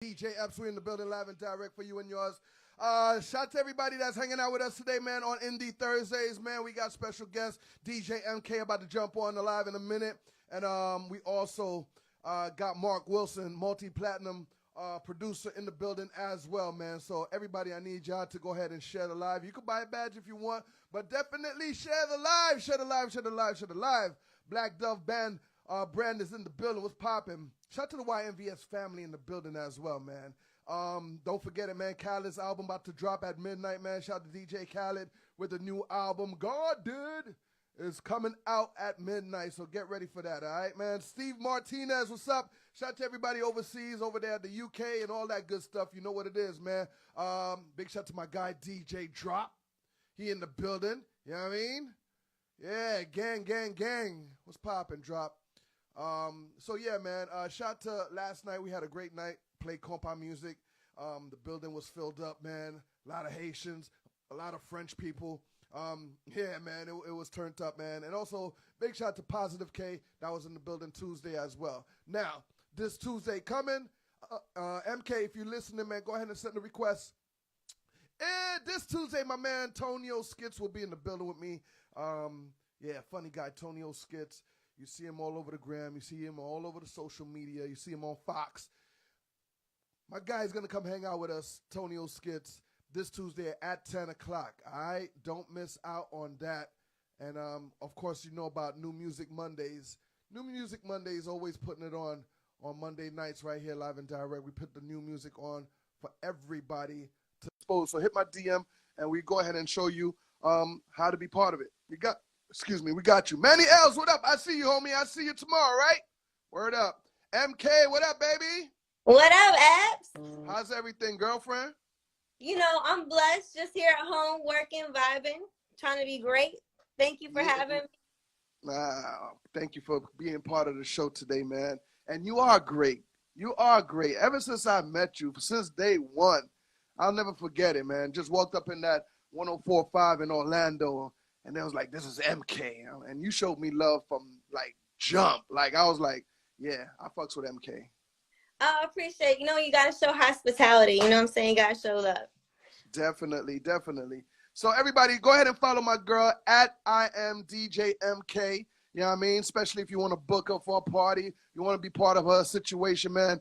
DJ Epps, we in the building live and direct for you and yours. Shout out to everybody that's hanging out with us today, man, on Indie Thursdays, man. We got special guest DJ MK about to jump on the live in a minute. And we also got Mark Wilson, multi-platinum producer in the building as well, man. So everybody, I need y'all to go ahead and share the live. You can buy a badge if you want, but definitely share the live, share the live, share the live, share the live. Black Dove Band brand is in the building. What's popping? Shout out to the YMVS family in the building as well, man. Don't forget it, man. Khaled's album about to drop at midnight, man. Shout out to DJ Khaled with the new album, God Did, is coming out at midnight, so get ready for that, all right, man? Steve Martinez, what's up? Shout out to everybody overseas, over there at the UK and all that good stuff. You know what it is, man. Big shout out to my guy, DJ Drop. He in the building, you know what I mean? Yeah, gang, gang, gang. What's poppin', Drop? So yeah, man, shout out to last night. We had a great night, played compa music. The building was filled up, man. A lot of Haitians, a lot of French people. Yeah, man, it was turned up, man. And also, big shout out to Positive K. That was in the building Tuesday as well. Now, this Tuesday coming, MK, if you're listening, man, go ahead and send the request. And this Tuesday, my man, Tonio Skits will be in the building with me. Yeah, funny guy, Tonio Skits. You see him all over the gram. You see him all over the social media. You see him on Fox. My guy's going to come hang out with us, Tonio Skits, this Tuesday at 10 o'clock. All right? Don't miss out on that. And, of course, you know about New Music Mondays. New Music Mondays, always putting it on Monday nights right here, live and direct. We put the new music on for everybody to expose. So hit my DM, and we go ahead and show you how to be part of it. We got you. Manny Els, what up? I see you, homie. I see you tomorrow, right? Word up. MK, what up, baby? What up, Epps? How's everything, girlfriend? You know, I'm blessed, just here at home, working, vibing, trying to be great. Thank you for having me. Thank you for being part of the show today, man. And you are great. You are great. Ever since I met you, since day one, I'll never forget it, man. Just walked up in that 104.5 in Orlando, and they was like, this is MK. And you showed me love from, like, jump. Like, I was like, yeah, I fucks with MK. I appreciate, you got to show hospitality. You know what I'm saying? You got to show love. Definitely, definitely. So, everybody, go ahead and follow my girl at IamDJMK. You know what I mean? Especially if you want to book her for a party. You want to be part of her situation, man.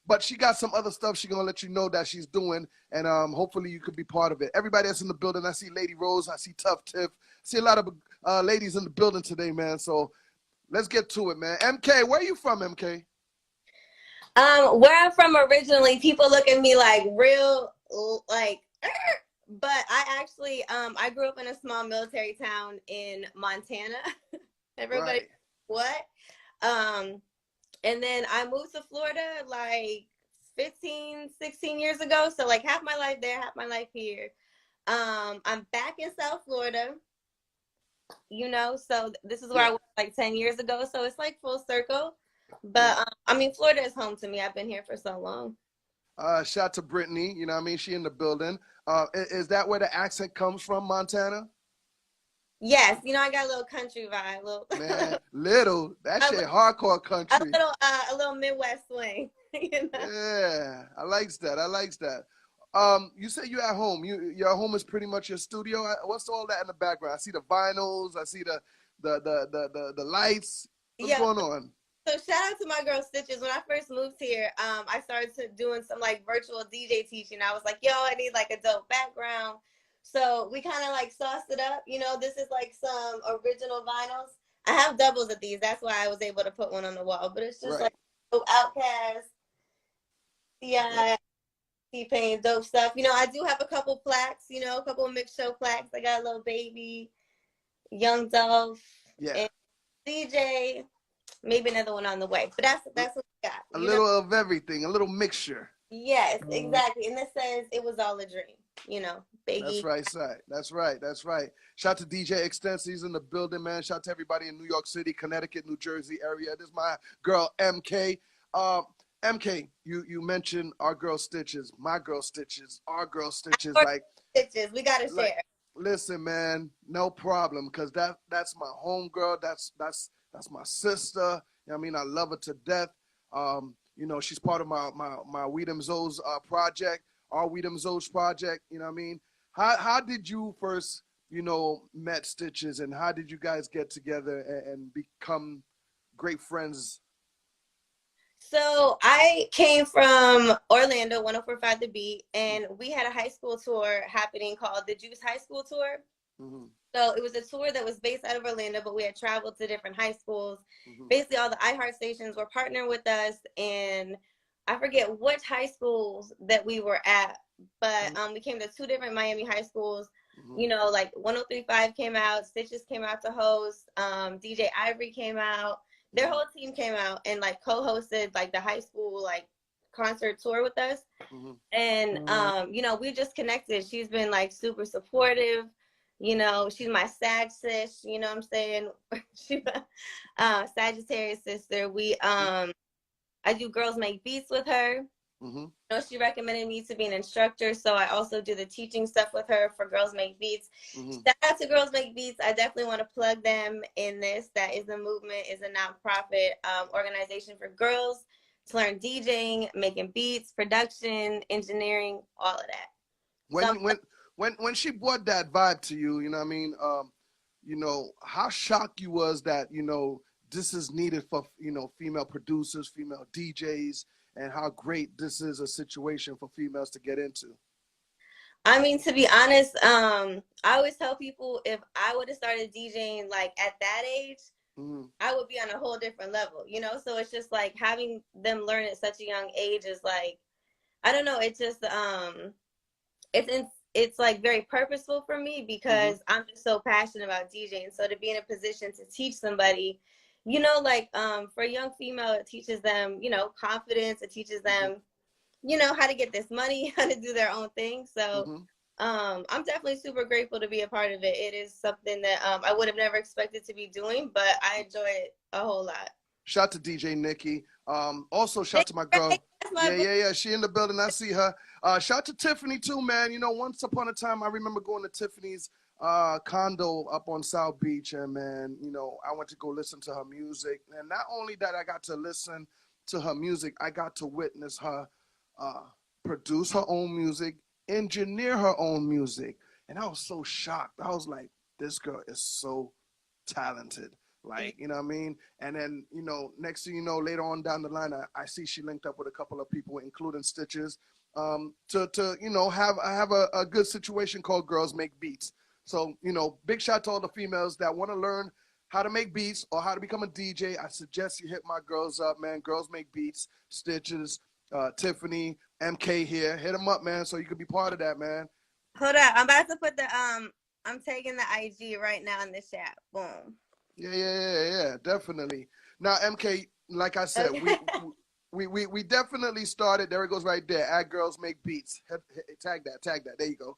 But she got some other stuff she's going to let you know that she's doing, and hopefully you could be part of it. Everybody that's in the building, I see Lady Rose, I see Tough Tiff. I see a lot of ladies in the building today, man. So let's get to it, man. MK, where are you from, MK? Where I'm from originally, people look at me like real, like, but I actually, I grew up in a small military town in Montana. Everybody, right. What? And then I moved to Florida like 15, 16 years ago. So like half my life there, half my life here. I'm back in South Florida, so this is where I was like 10 years ago. So it's like full circle. But I mean, Florida is home to me. I've been here for so long. Shout out to Brittany, you know what I mean? She in the building. Is that where the accent comes from, Montana? Yes, I got a little country vibe, Man, that shit hardcore country. A little Midwest swing. Yeah, I likes that. You say you at home. Your home is pretty much your studio. What's all that in the background? I see the vinyls. I see the lights. What's going on? So shout out to my girl Stitches. When I first moved here, I started doing some like virtual DJ teaching. I was like, yo, I need like a dope background. So we kind of like sauced it up. This is like some original vinyls. I have doubles of these. That's why I was able to put one on the wall. But it's just like Outkast, yeah, T-Pain, dope stuff. I do have a couple plaques, a couple mixed show plaques. I got a little baby, Young Dolph, and DJ. Maybe another one on the way. But that's what we got. A little of everything, a little mixture. Yes, exactly. And this says it was all a dream, Biggie. That's right. Shout out to DJ Extensive. He's in the building, man. Shout out to everybody in New York City, Connecticut, New Jersey area. This is my girl, MK. MK, you mentioned our girl Stitches, my girl Stitches, our girl Stitches. Like Stitches, we got to share. Listen, man, no problem, because that's my homegirl. That's my sister. I mean, I love her to death. You know, she's part of my Weedham Zoes project, our Weedham Zoes project. You know what I mean? How did you first, you know, met Stitches, and how did you guys get together and become great friends? So I came from Orlando, 104.5 The Beat, and we had a high school tour happening called the Juice High School Tour. Mm-hmm. So it was a tour that was based out of Orlando, but we had traveled to different high schools. Mm-hmm. Basically, all the iHeart stations were partnering with us, and I forget which high schools that we were at, but we came to 2 different Miami high schools. Mm-hmm. You know, like 103.5 came out, Stitches came out to host, DJ Ivory came out. Their whole team came out and like co-hosted like the high school like concert tour with us. Mm-hmm. And you know, we just connected. She's been like super supportive. You know, she's my Sag sis, you know what I'm saying? She's Sagittarius sister. I do Girls Make Beats with her. Mm-hmm. You know, she recommended me to be an instructor, so I also do the teaching stuff with her for Girls Make Beats. Mm-hmm. Shout out to Girls Make Beats. I definitely want to plug them in this. That is a movement, is a nonprofit organization for girls to learn DJing, making beats, production, engineering, all of that. When she brought that vibe to you, you know what I mean? You know, how shocked you was that, you know, this is needed for, you know, female producers, female DJs, and how great this is a situation for females to get into. I mean, to be honest, I always tell people if I would have started DJing like at that age, Mm-hmm. I would be on a whole different level, you know? So it's just like having them learn at such a young age is like, I don't know, it's just it's like very purposeful for me because I'm just so passionate about DJing. So to be in a position to teach somebody, you know, like for a young female, it teaches them, you know, confidence. It teaches them, you know, how to get this money, how to do their own thing. So I'm definitely super grateful to be a part of it. It is something that I would have never expected to be doing, but I enjoy it a whole lot. Shout to DJ Nikki. Also shout to my girl. Yeah. She in the building. I see her. Shout to Tiffany too, man. You know, once upon a time, I remember going to Tiffany's condo up on South Beach, and man, you know, I went to go listen to her music. And not only that, I got to listen to her music, I got to witness her produce her own music, engineer her own music. And I was so shocked. I was like, this girl is so talented. Like, you know what I mean? And then, you know, next thing you know, later on down the line, I see she linked up with a couple of people, including Stitches, to you know, have a good situation called Girls Make Beats. So, you know, big shout to all the females that want to learn how to make beats or how to become a DJ. I suggest you hit my girls up, man. Girls Make Beats, Stitches, Tiffany, MK here. Hit them up, man, so you can be part of that, man. Hold up. I'm about to put the, I'm taking the IG right now in the chat. Boom. Yeah, definitely. Now, MK, like I said, we definitely started. There it goes right there. At Girls Make Beats. Tag that. There you go.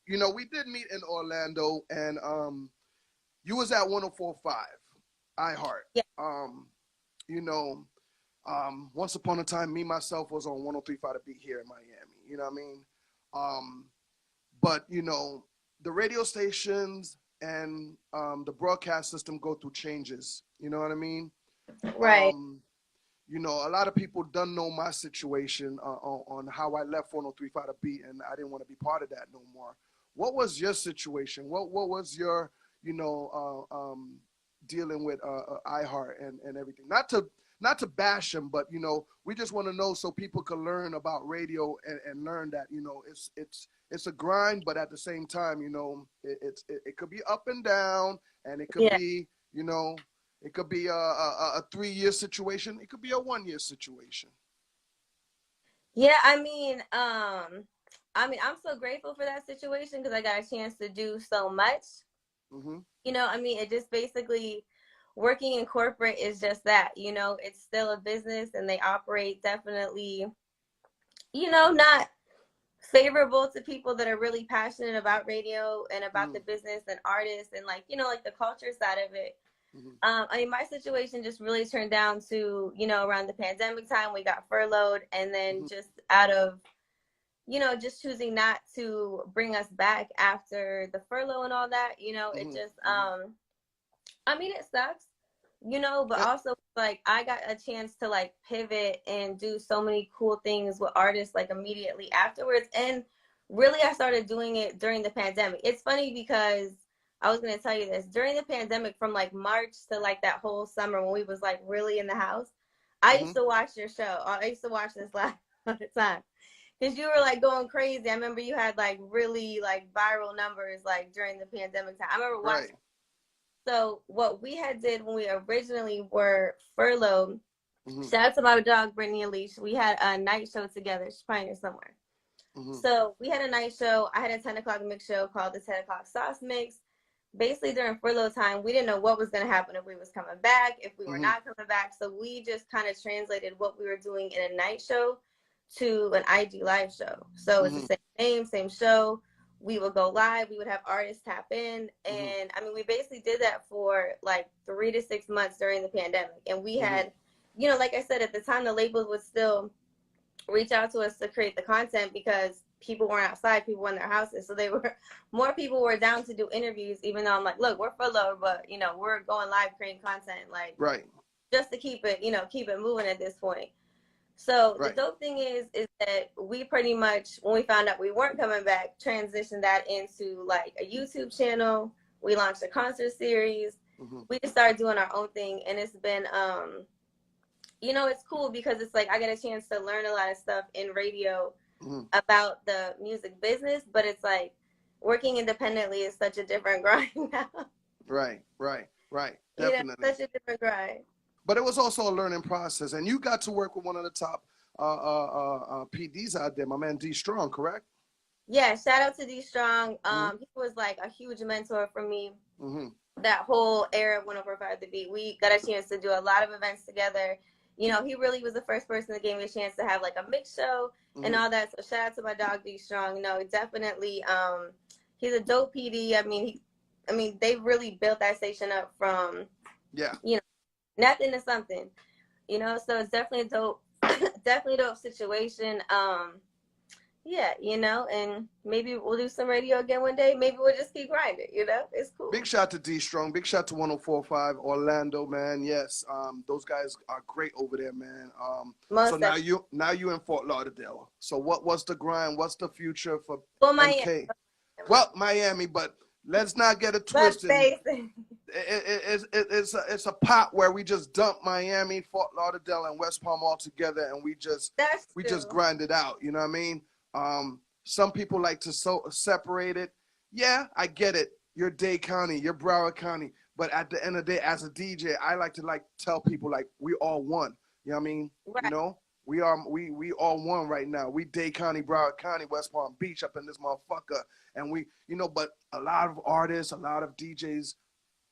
You know, we did meet in Orlando, and you was at 104.5 iHeart. Yeah. You know, once upon a time, me myself was on 103.5 The Beat here in Miami. You know what I mean? But you know, the radio stations and the broadcast system go through changes. You know what I mean? Right. You know, a lot of people don't know my situation on how I left 103.5 The Beat, and I didn't want to be part of that no more. What was your situation? What was your, you know, dealing with iHeart and everything? Not to bash them, but you know, we just want to know so people can learn about radio and learn that, you know, it's a grind, but at the same time, you know, it could be up and down, and it could be, you know, it could be a 3-year situation. It could be a 1-year situation. Yeah, I mean, I'm so grateful for that situation because I got a chance to do so much. You know, I mean, it just basically working in corporate is just that, you know, it's still a business and they operate definitely, you know, not favorable to people that are really passionate about radio and about the business and artists and like, you know, like the culture side of it. I mean, my situation just really turned down to, you know, around the pandemic time, we got furloughed, and then just out of, you know, just choosing not to bring us back after the furlough and all that, you know, it just, I mean, it sucks, you know, but also like I got a chance to like pivot and do so many cool things with artists like immediately afterwards. And really I started doing it during the pandemic. It's funny because I was going to tell you this during the pandemic, from like March to like that whole summer when we was like really in the house. I used to watch your show. I used to watch this live all the time because you were like going crazy. I remember you had like really like viral numbers like during the pandemic time. I remember watching. Right. So what we had did when we originally were furloughed, Mm-hmm. shout out to my dog Brittany Leash. We had a night show together. She's probably here somewhere. Mm-hmm. So we had a night show. I had a 10 o'clock mix show called the 10 o'clock sauce mix. Basically during furlough time, we didn't know what was going to happen, if we was coming back, if we were not coming back. So we just kind of translated what we were doing in a night show to an IG live show. So it's the same name, same show. We would go live. We would have artists tap in. And I mean, we basically did that for like 3 to 6 months during the pandemic. And we had, you know, like I said, at the time, the labels would still reach out to us to create the content because people weren't outside, people were in their houses. So more people were down to do interviews, even though I'm like, look, we're furloughed, but you know, we're going live creating content, like just to keep it, you know, keep it moving at this point. So the dope thing is that we pretty much, when we found out we weren't coming back, transitioned that into like a YouTube channel. We launched a concert series. We just started doing our own thing, and it's been you know, it's cool because it's like I get a chance to learn a lot of stuff in radio about the music business, but it's like working independently is such a different grind now. Right. Definitely. You know, such a different grind. But it was also a learning process, and you got to work with one of the top PDs out there, my man D Strong, correct? Yeah, shout out to D Strong. He was like a huge mentor for me. That whole era of 104.5 The Beat. We got a chance to do a lot of events together. You know, he really was the first person that gave me a chance to have like a mix show and all that. So shout out to my dog D Strong. You know, definitely he's a dope PD. I mean they really built that station up from you know, nothing to something. You know, so it's definitely a dope definitely a dope situation. Yeah, you know, and maybe we'll do some radio again one day. Maybe we'll just keep grinding, you know? It's cool. Big shout to D Strong. Big shout to 104.5 Orlando, man. Yes, those guys are great over there, man. So now you in Fort Lauderdale. So what's the grind? What's the future for MK? Well, Miami, but let's not get it twisted. It's a pot where we just dump Miami, Fort Lauderdale, and West Palm all together, and we just grind it out. You know what I mean? Some people like to separate it. Yeah, I get it. You're Dade County, you're Broward County, but at the end of the day, as a DJ, I like to tell people we all one. You know what I mean? You know, we all one right now. We Dade County, Broward County, West Palm Beach up in this motherfucker, and we, you know, but a lot of artists, a lot of DJs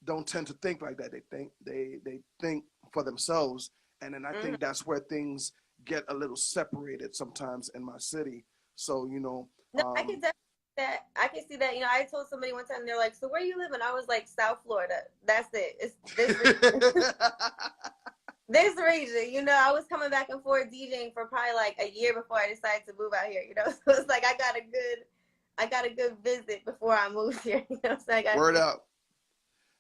don't tend to think like that. They think for themselves, and then I think that's where things get a little separated sometimes in my city. So, you know, I can definitely see that. I can see that. You know, I told somebody one time, they're like, "So where you live?" And I was like, "South Florida." That's it. It's this region. This region. You know, I was coming back and forth DJing for probably like a year before I decided to move out here. You know, so it's like I got a good visit before I moved here. You know, so word up.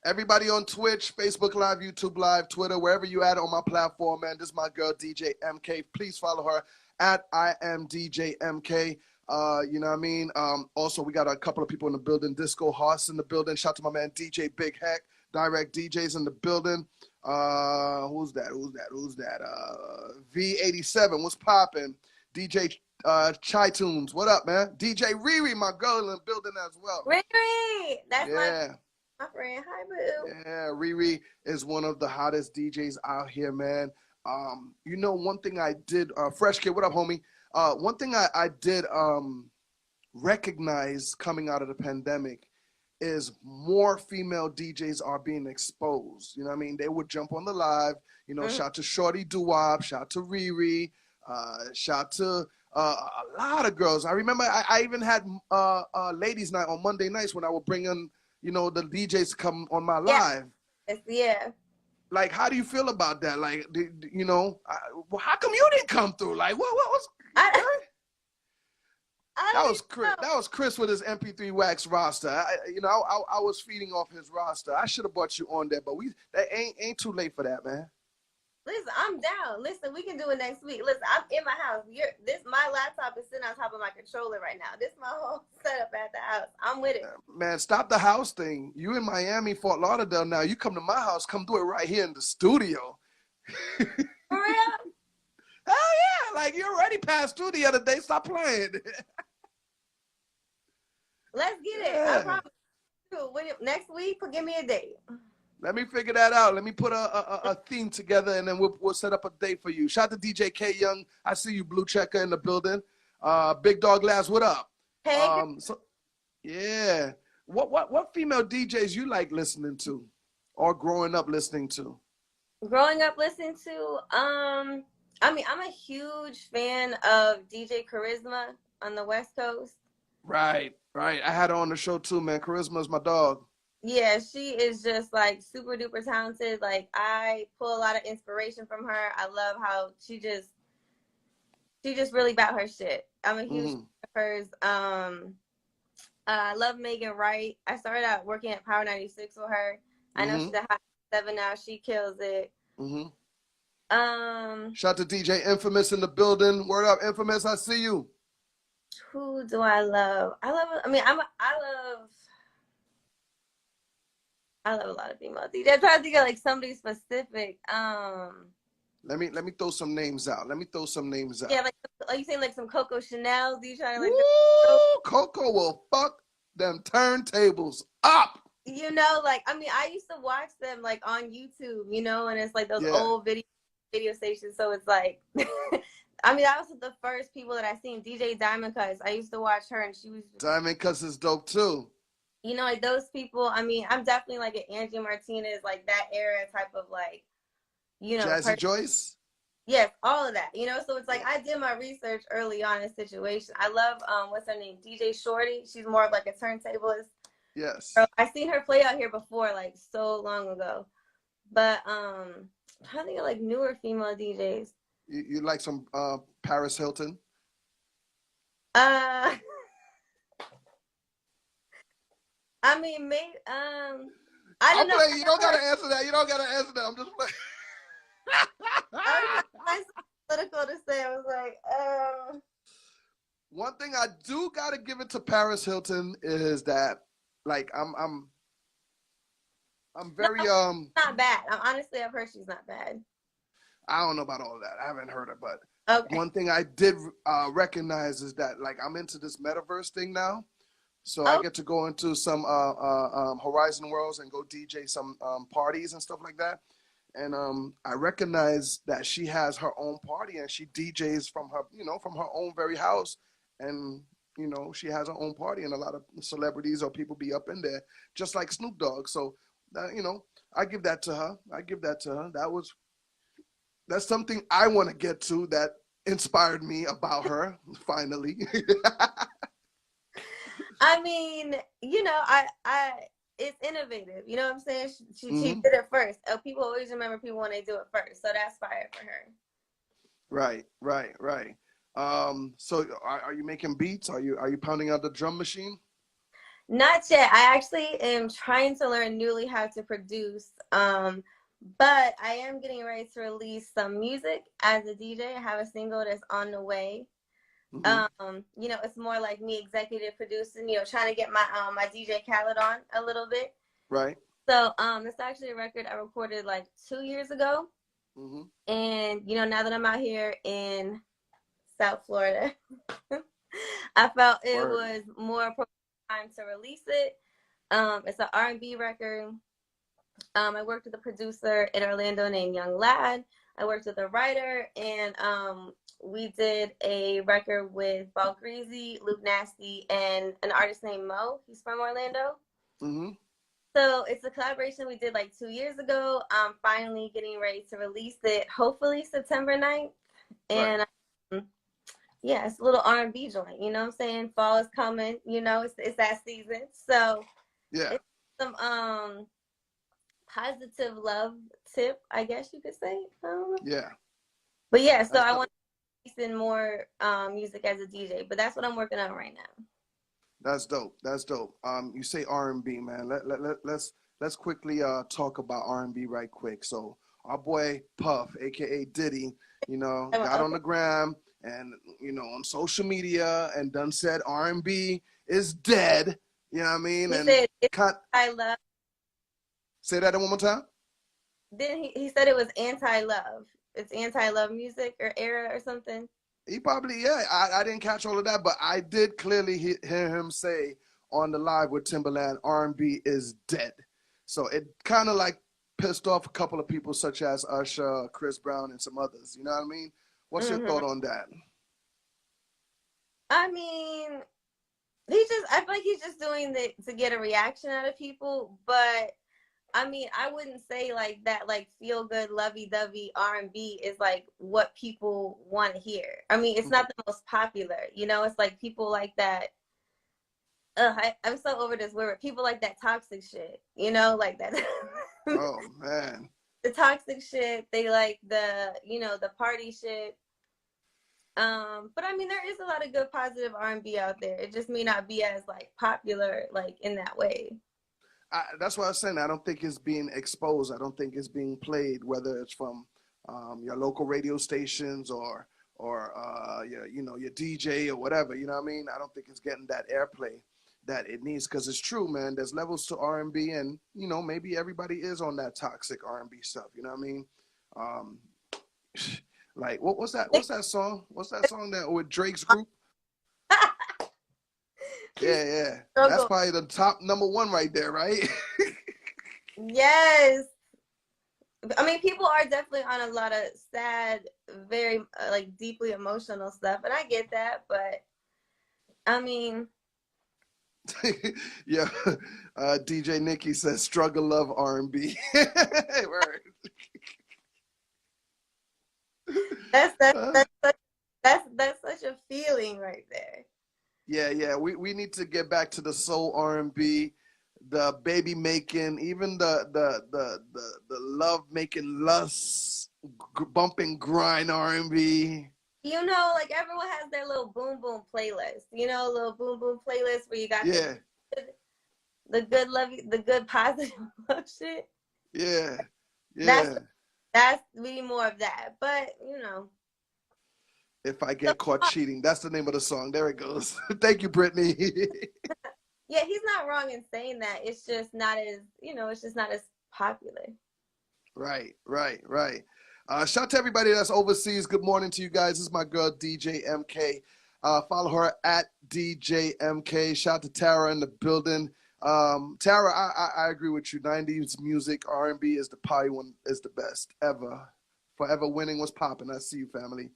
Everybody on Twitch, Facebook Live, YouTube Live, Twitter, wherever you at on my platform, man. This is my girl, DJ MK. Please follow her at I am DJ MK. You know what I mean? Also, we got a couple of people in the building. Disco Hoss in the building. Shout out to my man, DJ Big Heck. Direct DJs in the building. Who's that? V87, what's popping? DJ Chai Tunes, what up, man? DJ Riri, my girl in the building as well. Riri, that's my friend. Hi, boo. Yeah, Riri is one of the hottest DJs out here, man. You know, one thing I did, Fresh Kid, what up, homie? One thing I did recognize coming out of the pandemic is more female DJs are being exposed. You know what I mean? They would jump on the live, you know, shout to Shorty Doo-Wop, shout to Riri, shout to a lot of girls. I remember I even had ladies night on Monday nights when I would bring in, you know, the DJs to come on my live. Yeah. Like, how do you feel about that? Like, you know, well, how come you didn't come through? Like, what was? I don't was Chris. That was Chris with his MP3 Wax roster. I was feeding off his roster. I should have brought you on there, but that ain't too late for that, man. Listen, I'm down. Listen, we can do it next week. Listen, I'm in my house. My laptop is sitting on top of my controller right now. This is my whole setup at the house. I'm with it. Man, stop the house thing. You in Miami, Fort Lauderdale now. You come to my house, come do it right here in the studio. For real? Hell yeah. Like, you already passed through the other day. Stop playing. Let's get it. I promise you. Next week, give me a date. Let me figure that out. Let me put a theme together, and then we'll set up a date for you. Shout out to DJ K Young. I see you, Blue Checker, in the building. Big Dog Glass, what up? Hey. Yeah. What female DJs you like listening to, or growing up listening to? Growing up listening to, I'm a huge fan of DJ Charisma on the West Coast. Right. I had her on the show too, man. Charisma's my dog. Yeah, she is just like super duper talented. Like, I pull a lot of inspiration from her. I love how she just really about her shit. I'm a huge fan of hers. I love Megan Wright. I started out working at Power 96 with her. I know she's a hot 7 now. She kills it. Shout out to DJ Infamous in the building. Word up, Infamous. I see you. Who do I love? I love a lot of female DJs. I'm trying to think of like somebody specific. Let me throw some names out. Yeah, like you saying like some Coco Chanel. Do you try to like? Woo! Coco will fuck them turntables up. You know, like, I used to watch them like on YouTube, and it's like those old video stations. So it's like, that was the first people that I seen. DJ Diamond Cuts. I used to watch her, and she was Diamond Cuts is dope too. Like those people. I'm definitely like an Angie Martinez, like that era type of like, Jazzy Joyce. Yes, all of that. So it's like I did my research early on in the situation. I love what's her name, DJ Shorty. She's more of like a turntablist. Yes. I seen her play out here before, like so long ago. But I'm trying to think of like newer female DJs. You like some Paris Hilton? Maybe I don't know. You don't gotta answer that. I'm just playing. I was political to say. I was like, One thing I do gotta give it to Paris Hilton is that, like, I'm very not bad. Honestly, I've heard she's not bad. I don't know about all of that. I haven't heard her, but okay. One thing I did recognize is that, like, I'm into this metaverse thing now. So I get to go into some Horizon Worlds and go DJ some parties and stuff like that. And I recognize that she has her own party and she DJs from her own very house. And, she has her own party and a lot of celebrities or people be up in there, just like Snoop Dogg. So, I give that to her. That's something I want to get to that inspired me about her, finally. It's innovative. You know what I'm saying? She did it first. People always remember people when they do it first. So that's fire for her. Right. So are you making beats? Are you pounding out the drum machine? Not yet. I actually am trying to learn newly how to produce. But I am getting ready to release some music as a DJ. I have a single that's on the way. It's more like me executive producing, trying to get my my DJ Khaled on a little bit. Right. So it's actually a record I recorded like 2 years ago. And now that I'm out here in South Florida, I felt it was more appropriate time to release it. It's an R&B record. I worked with a producer in Orlando named Young Lad. I worked with a writer, and we did a record with Ball Greasy, Luke Nasty, and an artist named Mo. He's from Orlando. So it's a collaboration we did like 2 years ago. I'm finally getting ready to release it, hopefully September 9th. And it's a little R&B joint. You know what I'm saying? Fall is coming. It's that season. So it's some positive love tip, I guess you could say. I don't know. Yeah. But yeah, so I want releasing more music as a DJ, but that's what I'm working on right now. That's dope. That's dope. You say R&B, man. Let's quickly talk about R&B right quick. So our boy Puff, aka Diddy, got on Okay. the gram and on social media and done said R&B is dead. You know what I mean? He And said it's can't anti-love. say that one more time. Then he said it was anti-love. It's anti-love music or era or something. He probably, yeah. I didn't catch all of that, but I did clearly hear him say on the live with Timberland, R&B is dead. So it kind of like pissed off a couple of people such as Usher, Chris Brown, and some others. You know what I mean? What's your thought on that? I mean, I feel like he's just doing it to get a reaction out of people, but I mean, I wouldn't say like that, like feel good, lovey dovey R&B is like what people want to hear. I mean, it's not the most popular, it's like people like that. I'm so over this word. People like that toxic shit, like that. Oh, man. The toxic shit. They like the party shit. But I mean, there is a lot of good positive R&B out there. It just may not be as like popular, like in that way. That's why I was saying I don't think it's being exposed. I don't think it's being played, whether it's from your local radio stations or your DJ or whatever. You know what I mean? I don't think it's getting that airplay that it needs, because it's true, man. There's levels to R&B, and maybe everybody is on that toxic R&B stuff. You know what I mean? Like what's that song? What's that song that with Drake's group? Yeah. That's probably the top #1 right there, right? Yes. I mean, people are definitely on a lot of sad, very like deeply emotional stuff, and I get that, but I mean, yeah. DJ Nikki says struggle love R&B. Word. that's such a feeling right there. Yeah. We need to get back to the soul R&B, the baby making, even the love making, lust bumping grind R&B. Like everyone has their little boom boom playlist. Little boom boom playlist where you got the good love, the good positive love shit. Yeah. That's really more of that. But If I get caught cheating, that's the name of the song. There it goes. Thank you, Brittany. Yeah, he's not wrong in saying that. It's just not as, it's just not as popular. Right. Shout out to everybody that's overseas. Good morning to you guys. This is my girl, DJ MK. Follow her at DJ MK. Shout out to Tara in the building. Tara, I agree with you. 90s music, R&B is probably one is the best ever. Forever Winning was popping. I see you, family.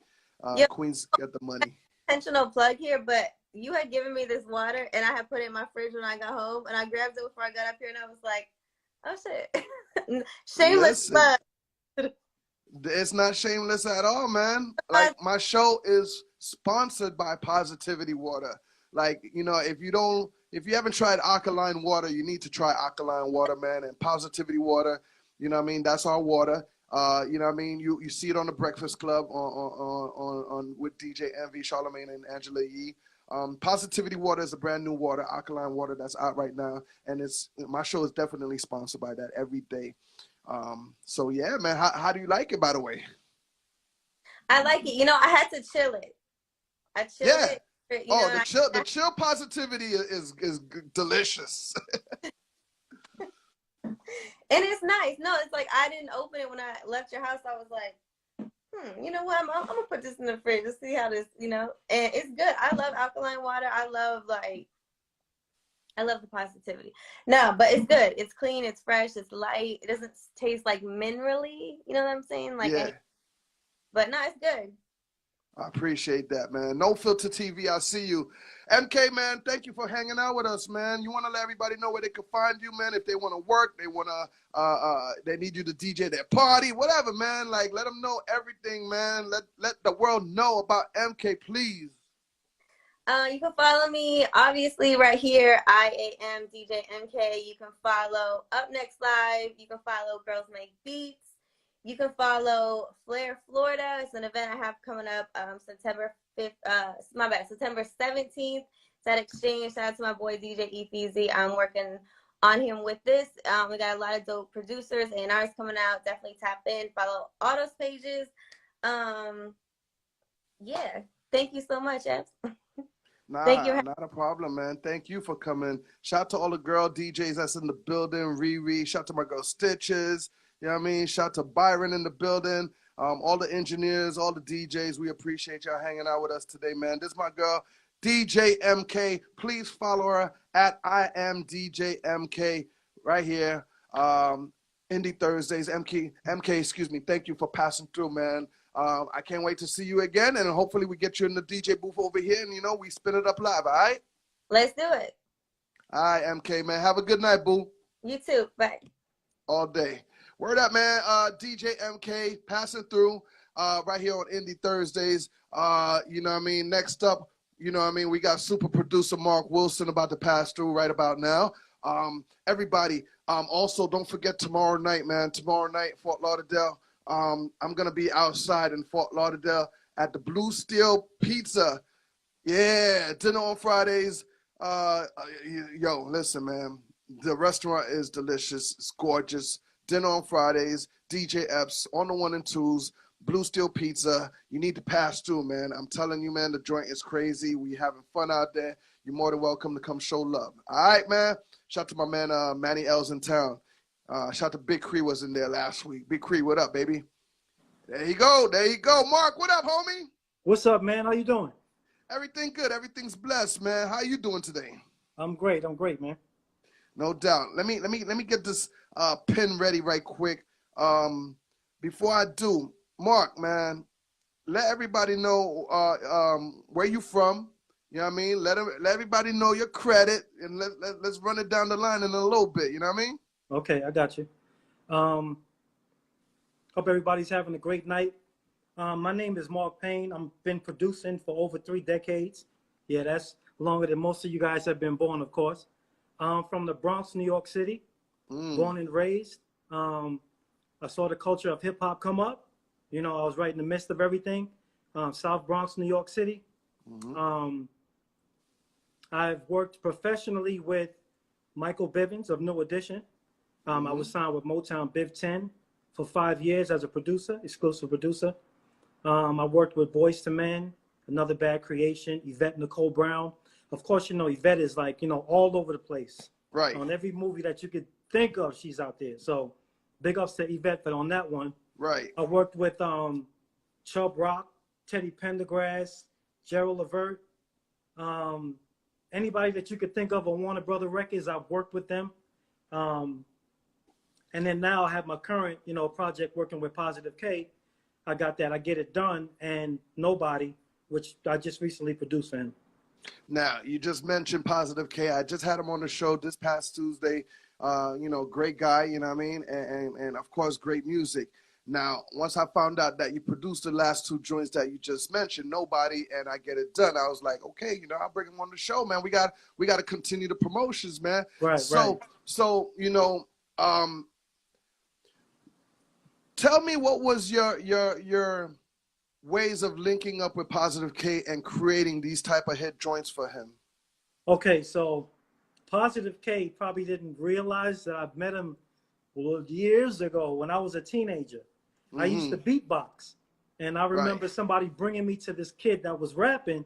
Yep. Queens got the money. Intentional plug here, but you had given me this water and I had put it in my fridge when I got home, and I grabbed it before I got up here and I was like, oh shit. Shameless plug. It's not shameless at all, man. Like, my show is sponsored by Positivity Water. Like, if you haven't tried alkaline water, you need to try alkaline water, man. And Positivity Water, that's our water. You see it on the Breakfast Club on with DJ Envy, Charlamagne, and Angela Yee. Positivity Water is a brand new water, alkaline water that's out right now, and my show is definitely sponsored by that every day. So yeah, man, how do you like it, by the way? I like it. I had to chill it. I chilled it. The chill positivity is delicious. And it's nice. No, it's like I didn't open it when I left your house. I was like, you know what? I'm gonna put this in the fridge to see how this, and it's good. I love alkaline water. I love the positivity. No, but it's good. It's clean. It's fresh. It's light. It doesn't taste like minerally. You know what I'm saying? But no, it's good. I appreciate that, man. No Filter TV, I see you. MK, man, thank you for hanging out with us, man. You want to let everybody know where they can find you, man, if they want to work, they need you to DJ their party, whatever, man. Like, let them know everything, man. Let the world know about MK, please. You can follow me, obviously, right here. I am DJ MK. You can follow Up Next Live. You can follow Girls Make Beats. You can follow Flair Florida. It's an event I have coming up September 5th. September 17th. It's at Exchange. Shout out to my boy DJ Efeezy. I'm working on him with this. We got a lot of dope producers and artists coming out. Definitely tap in. Follow all those pages. Yeah. Thank you so much, Epps. Thank you. Not a problem, man. Thank you for coming. Shout out to all the girl DJs that's in the building. Riri. Shout out to my girl Stitches. You know what I mean? Shout out to Byron in the building. All the engineers, all the DJs. We appreciate y'all hanging out with us today, man. This is my girl, DJ MK. Please follow her at I am DJ MK right here. Indie Thursdays. MK, excuse me. Thank you for passing through, man. I can't wait to see you again, and hopefully we get you in the DJ booth over here, and, you know, we spin it up live, all right? Let's do it. All right, MK, man. Have a good night, boo. You too. Bye. All day. Word up, man. DJ MK passing through right here on Indie Thursdays. You know what I mean? Next up, you know what I mean, we got super producer Mark Wilson about to pass through right about now. Everybody, also don't forget tomorrow night, man. Tomorrow night, Fort Lauderdale. I'm going to be outside in Fort Lauderdale at the Blue Steel Pizza. Yeah, dinner on Fridays. Yo, listen, man. The restaurant is delicious. It's gorgeous. Dinner on Fridays. DJ Epps on the 1 and 2s. Blue Steel Pizza. You need to pass through, man. I'm telling you, man, the joint is crazy. We having fun out there. You're more than welcome to come show love. All right, man. Shout out to my man Manny L's in town. Shout out to Big Cree was in there last week. Big Cree, what up, baby? There you go. There you go. Mark, what up, homie? What's up, man? How you doing? Everything good. Everything's blessed, man. How you doing today? I'm great. I'm great, man. No doubt. Let me get this pin ready right quick. Before I do, Mark, man, let everybody know where you from. You know what I mean? Let everybody know your credit, and let's run it down the line in a little bit. You know what I mean? Okay, I got you. Hope everybody's having a great night. My name is Mark Payne. I've been producing for over 3 decades. Yeah, that's longer than most of you guys have been born, of course. From the Bronx, New York City, born and raised. I saw the culture of hip hop come up. You know, I was right in the midst of everything. South Bronx, New York City. I've worked professionally with Michael Bivins of New Edition. I was signed with Motown Biv 10 for 5 years as a producer, exclusive producer. I worked with Boyz II Men, Another Bad Creation, Yvette Nicole Brown. Of course, you know, Yvette is like, you know, all over the place. Right. On every movie that you could think of, she's out there. So big ups to Yvette on that one. Right. I worked with Chubb Rock, Teddy Pendergrass, Gerald Levert. Anybody that you could think of on Warner Brother Records, I've worked with them. And then now I have my current, you know, project working with Positive K. I got that. I Get It Done and Nobody, which I just recently produced for him. Now, you just mentioned Positive K. I just had him on the show this past Tuesday. You know, great guy, you know what I mean? And of course, great music. Now, once I found out that you produced the last 2 joints that you just mentioned, Nobody and I Get It Done, I was like, okay, you know, I'll bring him on the show, man. We got to continue the promotions, man. Right, right. So, you know, tell me what was your ways of linking up with Positive K and creating these type of hit joints for him? Okay, so Positive K probably didn't realize that I've met him years ago when I was a teenager. I used to beatbox, and I remember somebody bringing me to this kid that was rapping,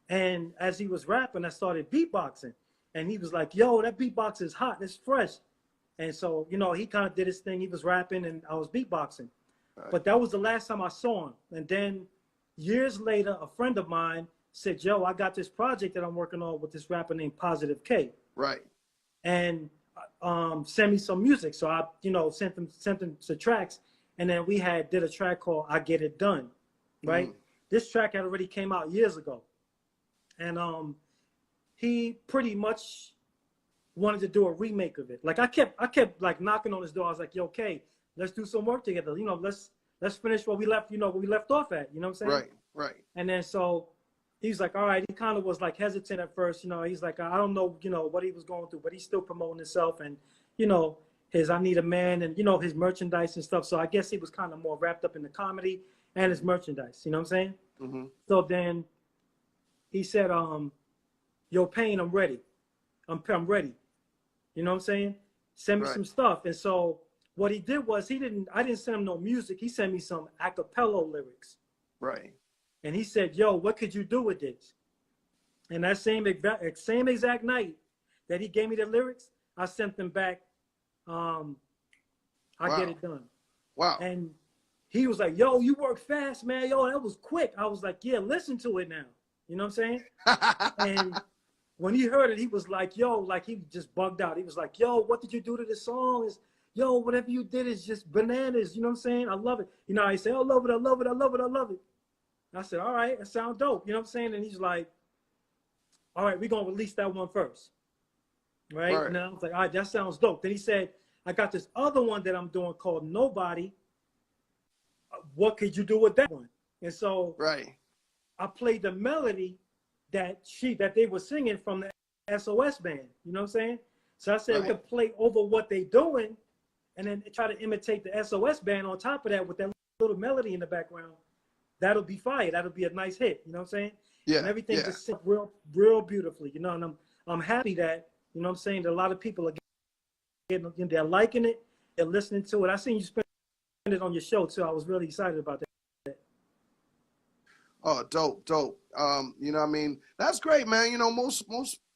and as he was rapping, I started beatboxing, and he was like, yo, that beatbox is hot, it's fresh. And so, you know, he kind of did his thing. He was rapping, and I was beatboxing. Right. But that was the last time I saw him. And then years later, a friend of mine said, yo, I got this project that I'm working on with this rapper named Positive K. Right. And send me some music. So I, you know, sent them some tracks. And then we did a track called I Get It Done, right? This track had already came out years ago. And he pretty much wanted to do a remake of it. Like I kept like knocking on his door. I was like, yo, K, let's do some work together. You know, let's finish what we left, you know, where we left off at. You know what I'm saying? Right. And then so he's like, all right, he kind of was like hesitant at first, you know, he's like, I don't know, you know, what he was going through, but he's still promoting himself. And, you know, his I Need a Man and, you know, his merchandise and stuff. So I guess he was kind of more wrapped up in the comedy and his merchandise. You know what I'm saying? Mm-hmm. So then he said, yo, Payne, I'm ready. I'm ready. You know what I'm saying? Send me some stuff. And so what he did was I didn't send him no music. He sent me some a cappella lyrics. Right. And he said, yo, what could you do with this? And that same exact night that he gave me the lyrics, I sent them back. I get it done. Wow. And he was like, yo, you work fast, man. Yo, that was quick. I was like, yeah, listen to it now. You know what I'm saying? And when he heard it, he was like, yo, like he just bugged out. He was like, yo, what did you do to this song? Yo, whatever you did is just bananas. You know what I'm saying? I love it. You know, I say, I love it, I love it, I love it, I love it. And I said, all right, that sounds dope. You know what I'm saying? And he's like, all right, we're going to release that one first. Right? And I was like, all right, that sounds dope. Then he said, I got this other one that I'm doing called Nobody. What could you do with that one? And so I played the melody that they were singing from the SOS band. You know what I'm saying? So I said we could play over what they doing and then try to imitate the SOS band on top of that with that little melody in the background. That'll be fire. That'll be a nice hit. You know what I'm saying? Yeah. And everything just sits real beautifully. You know, and I'm happy that, you know what I'm saying, that a lot of people are getting, they're liking it, they're listening to it. I seen you spend it on your show too. I was really excited about that. Oh, dope. You know what I mean? That's great, man. You know, most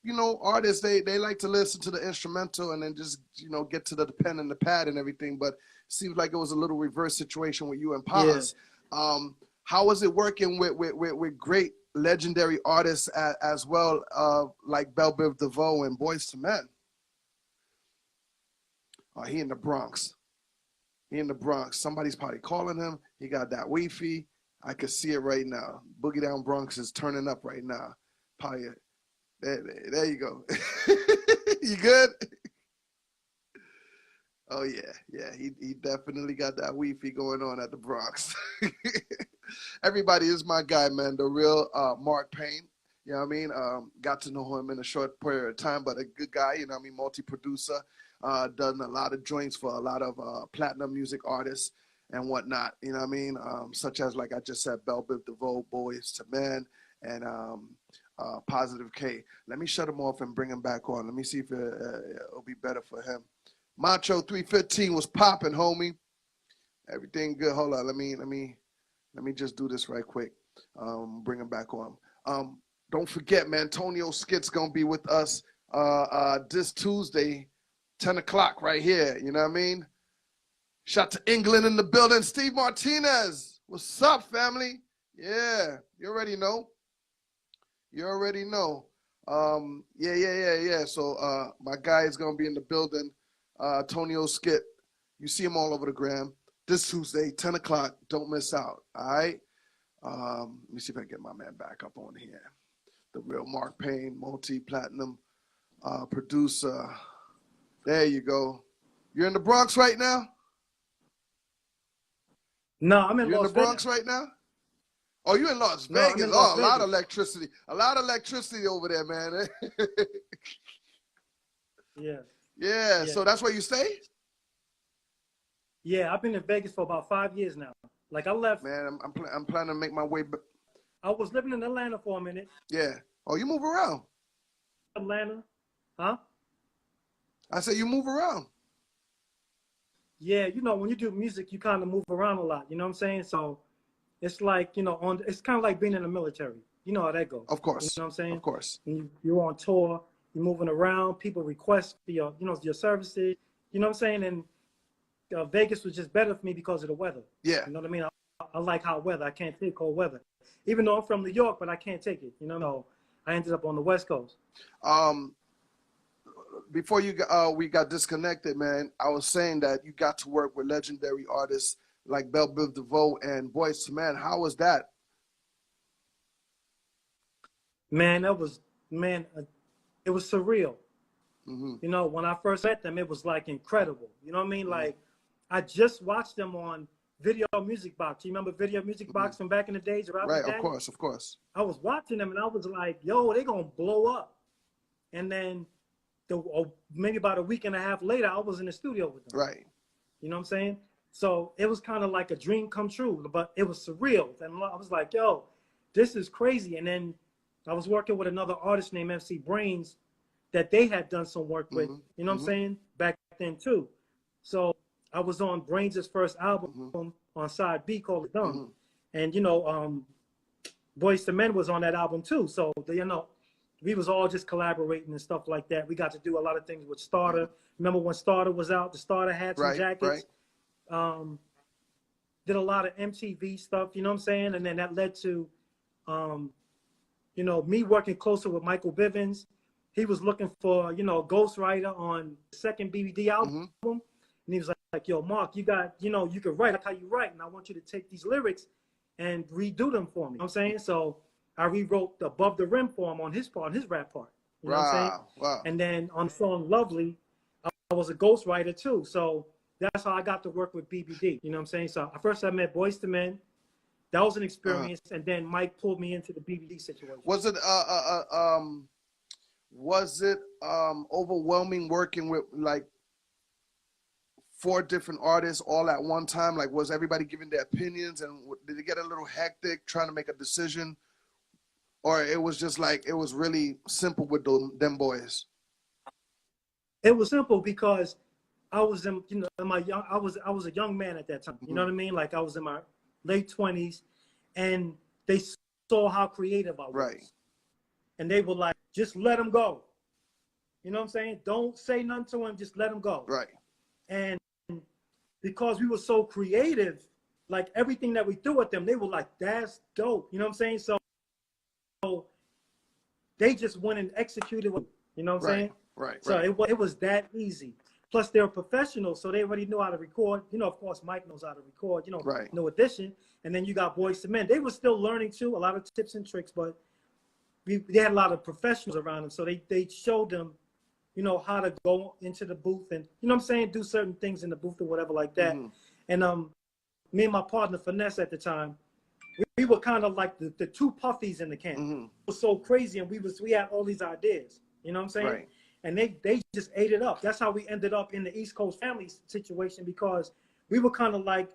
you know, artists, they like to listen to the instrumental and then just, you know, get to the pen and the pad and everything. But it seems like it was a little reverse situation with you and Paz. Yeah. How was it working with great legendary artists as well, like Bell Biv DeVoe and Boyz II Men? He in the Bronx. Somebody's probably calling him. He got that Wi-Fi. I could see it right now. Boogie Down Bronx is turning up right now. Probably, there you go. You good? Oh yeah. He definitely got that Wi-Fi going on at the Bronx. Everybody is my guy, man. The real Mark Payne. You know what I mean? Got to know him in a short period of time, but a good guy. You know what I mean? Multi-producer. Done a lot of joints for a lot of platinum music artists and whatnot. You know what I mean? Such as, like I just said, Bell Biv DeVoe, Boyz II Men, and Positive K. Let me shut him off and bring him back on. Let me see if it'll be better for him. Macho 315 was popping, homie. Everything good. Hold on. Let me just do this right quick. Bring him back on. Don't forget, man, Tonio Skit's gonna be with us this Tuesday, 10 o'clock right here. You know what I mean? Shout to England in the building. Steve Martinez. What's up, family? Yeah, you already know. Yeah. So my guy is gonna be in the building. Tonio Skit. You see him all over the gram. This Tuesday, 10 o'clock. Don't miss out. All right. Let me see if I can get my man back up on here. The real Mark Payne, multi-platinum producer. There you go. You're in the Bronx right now? No, I'm in You're Las in the Bronx Vegas. right now? Oh, you're in Las No, Vegas. I'm in Las A lot Vegas. of electricity. A lot of electricity over there, man. Yeah, so that's where you stay? Yeah, I've been in Vegas for about 5 years now. Like I left. Man, I'm planning to make my way back. I was living in Atlanta for a minute. Yeah. Oh, you move around? Atlanta. Huh? I said you move around. Yeah, you know, when you do music, you kind of move around a lot. You know what I'm saying? So it's like, you know, it's kind of like being in the military. You know how that goes. Of course. You know what I'm saying? Of course. You're on tour. You're moving around. People request for your, you know, your services. You know what I'm saying? And Vegas was just better for me because of the weather. Yeah. You know what I mean? I like hot weather. I can't take cold weather. Even though I'm from New York, but I can't take it. You know, no, I ended up on the West Coast. Before we got disconnected, man, I was saying that you got to work with legendary artists like Bell Biv DeVoe and Boyz II Men. How was that? Man, it was surreal. Mm-hmm. You know, when I first met them, it was like incredible. You know what I mean? Mm-hmm. Like, I just watched them on Video Music Box. You remember Video Music Box from back in the days? Right, of course. I was watching them and I was like, yo, they're going to blow up. And then maybe about a week and a half later, I was in the studio with them. Right. You know what I'm saying? So it was kind of like a dream come true, but it was surreal. And I was like, yo, this is crazy. And then I was working with another artist named MC Brains that they had done some work with, you know what I'm saying, back then too. So I was on Brains' first album on side B called Dumb. And, you know, Boyz II Men was on that album too. So, you know, we was all just collaborating and stuff like that. We got to do a lot of things with Starter. Remember when Starter was out? The Starter hats and jackets. Did a lot of MTV stuff, you know what I'm saying? And then that led to, you know, me working closer with Michael Bivins. He was looking for, you know, a ghostwriter on the second BBD album. And he was like, yo, Mark, you got, you know, you can write like how you write. And I want you to take these lyrics and redo them for me. You know what I'm saying? So I rewrote Above the Rim for him on his part, on his rap part. You know what I'm saying? Wow. And then on the song Lovely, I was a ghostwriter too. So that's how I got to work with BBD. You know what I'm saying? So first I met Boyz II Men. That was an experience. And then Mike pulled me into the BBD situation. Was it overwhelming working with like 4 different artists all at one time? Like, was everybody giving their opinions, and did it get a little hectic trying to make a decision, or it was just like it was really simple with them boys? It was simple because I was in, you know, I was a young man at that time. You know what I mean? Like I was in my late 20s, and they saw how creative I was. Right. And they were like, just let him go. You know what I'm saying? Don't say nothing to him. Just let him go. Right. And because we were so creative, like everything that we threw at them, they were like, that's dope. You know what I'm saying? So they just went and executed. You know what I'm saying? Right. So it was that easy. Plus, they were professionals, so they already knew how to record. You know, of course, Mike knows how to record. You know, no addition. And then you got Boyz II Men. They were still learning too, a lot of tips and tricks, but they had a lot of professionals around them, so they showed them, you know, how to go into the booth and, you know what I'm saying, do certain things in the booth or whatever like that. And me and my partner Finesse at the time, we were kind of like the 2 puffies in the camp. It was so crazy, and we had all these ideas. You know what I'm saying? Right. And they just ate it up. That's how we ended up in the East Coast family situation, because we were kind of like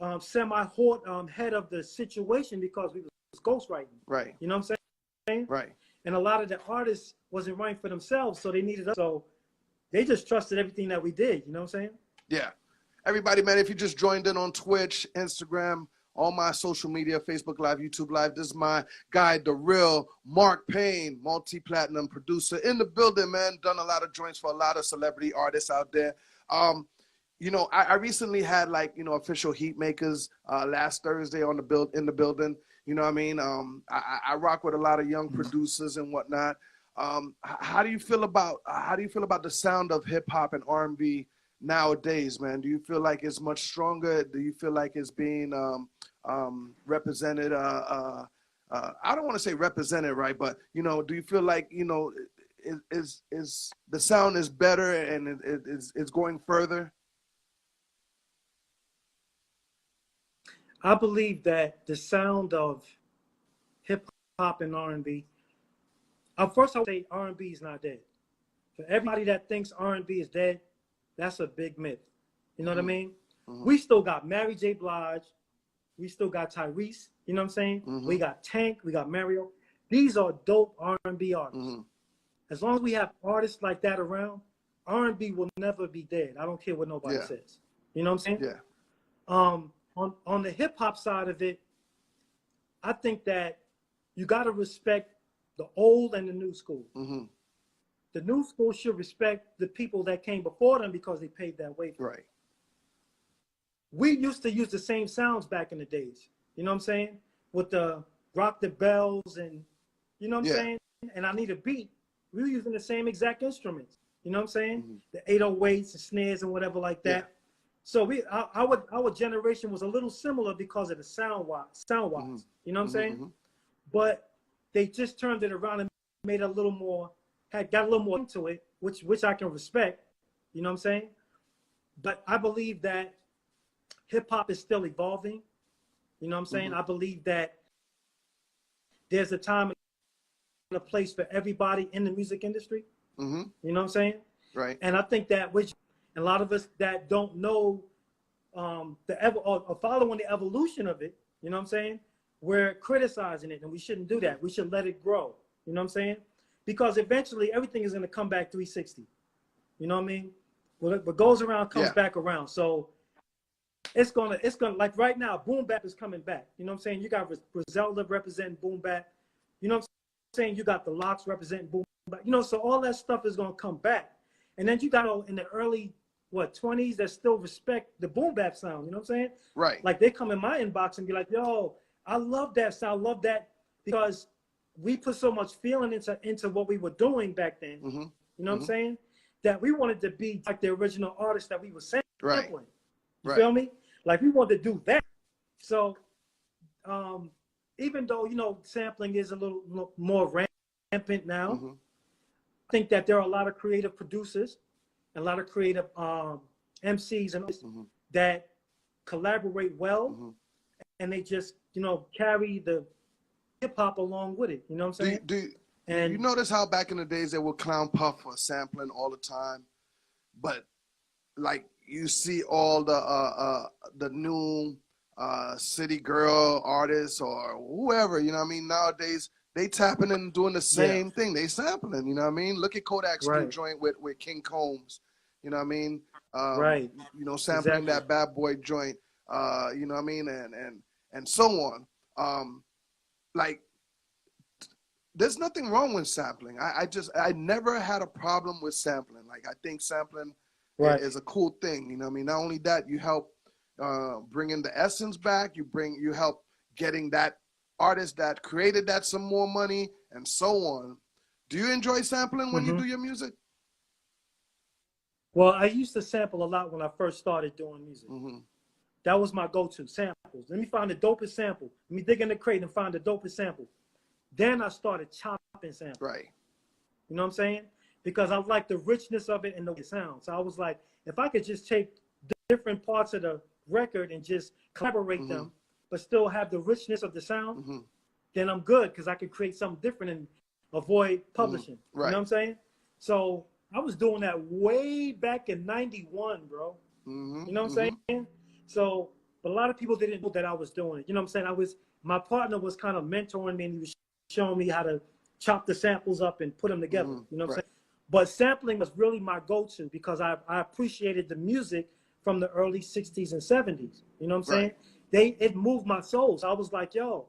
head of the situation because we was ghostwriting. Right. You know what I'm saying? Right. And a lot of the artists wasn't writing for themselves, so they needed us. So they just trusted everything that we did. You know what I'm saying? Yeah. Everybody, man, if you just joined in on Twitch, Instagram, all my social media, Facebook Live, YouTube Live, this is my guy, the real Mark Payne, multi-platinum producer in the building, man. Done a lot of joints for a lot of celebrity artists out there. You know, I recently had, like, you know, official Heat Makers last Thursday in the building. You know what I mean? I rock with a lot of young producers and whatnot. How do you feel about the sound of hip hop and R&B nowadays, man? Do you feel like it's much stronger? Do you feel like it's being represented? I don't want to say represented, right? But, you know, do you feel like, you know, is the sound is better and it's going further? I believe that the sound of hip hop and R&B. First, I would say R&B is not dead. For everybody that thinks R&B is dead, that's a big myth. You know what I mean? We still got Mary J. Blige. We still got Tyrese. You know what I'm saying? We got Tank. We got Mario. These are dope R&B artists. As long as we have artists like that around, R&B will never be dead. I don't care what nobody says. You know what I'm saying? Yeah. On the hip hop side of it, I think that you got to respect the old and the new school. The new school should respect the people that came before them because they paved that way for them. Right. We used to use the same sounds back in the days. You know what I'm saying? With the rock the bells and, you know what I'm saying? And I Need a Beat. We were using the same exact instruments. You know what I'm saying? The 808s and snares and whatever like that. So our generation was a little similar because of the sound wise. You know what I'm saying? But they just turned it around and made it a little more, got a little more into it, which I can respect. You know what I'm saying? But I believe that hip hop is still evolving. You know what I'm saying? I believe that there's a time and a place for everybody in the music industry. You know what I'm saying? Right. And I think that which a lot of us that don't know or following the evolution of it, you know what I'm saying? We're criticizing it, and we shouldn't do that. We should let it grow. You know what I'm saying? Because eventually everything is going to come back 360. You know what I mean? What goes around comes back around. So it's gonna like right now, boom bap is coming back. You know what I'm saying? You got Griselda representing boom bap. You know what I'm saying? You got the Locks representing boom bap. You know, so all that stuff is gonna come back. And then you got in the early 20s that still respect the boom bap sound. You know what I'm saying? Right. Like they come in my inbox and be like, "Yo, I love that sound. I love that," because we put so much feeling into what we were doing back then. You know what I'm saying? That we wanted to be like the original artist that we were sampling. Right. You feel me? Like we wanted to do that. So even though, you know, sampling is a little more rampant now, I think that there are a lot of creative producers, a lot of creative MCs and that collaborate well, and they just, you know, carry the hip hop along with it. You know what I'm saying? Do you notice how back in the days they would clown Puff for sampling all the time, but like you see all the new city girl artists or whoever, you know what I mean? Nowadays they tapping in and doing the same thing. They sampling, you know what I mean? Look at Kodak's new joint with King Combs, you know what I mean? You know, sampling that Bad Boy joint, you know what I mean? And so on. Like, there's nothing wrong with sampling. I never had a problem with sampling. Like, I think sampling is a cool thing. You know what I mean? Not only that, you help bringing the essence back. You help getting that artist that created that some more money and so on. Do you enjoy sampling when you do your music? Well, I used to sample a lot when I first started doing music. That was my go-to, samples. Let me find the dopest sample. Let me dig in the crate and find the dopest sample. Then I started chopping samples. Right. You know what I'm saying? Because I like the richness of it and the sound. So I was like, if I could just take different parts of the record and just collaborate them, but still have the richness of the sound, then I'm good because I could create something different and avoid publishing. Right. You know what I'm saying? So I was doing that way back in 91, bro. You know what I'm saying? So but a lot of people didn't know that I was doing it. You know what I'm saying? My partner was kind of mentoring me, and he was showing me how to chop the samples up and put them together. You know what I'm saying? But sampling was really my go-to because I appreciated the music from the early 60s and 70s. You know what I'm saying? It moved my soul. So I was like, yo,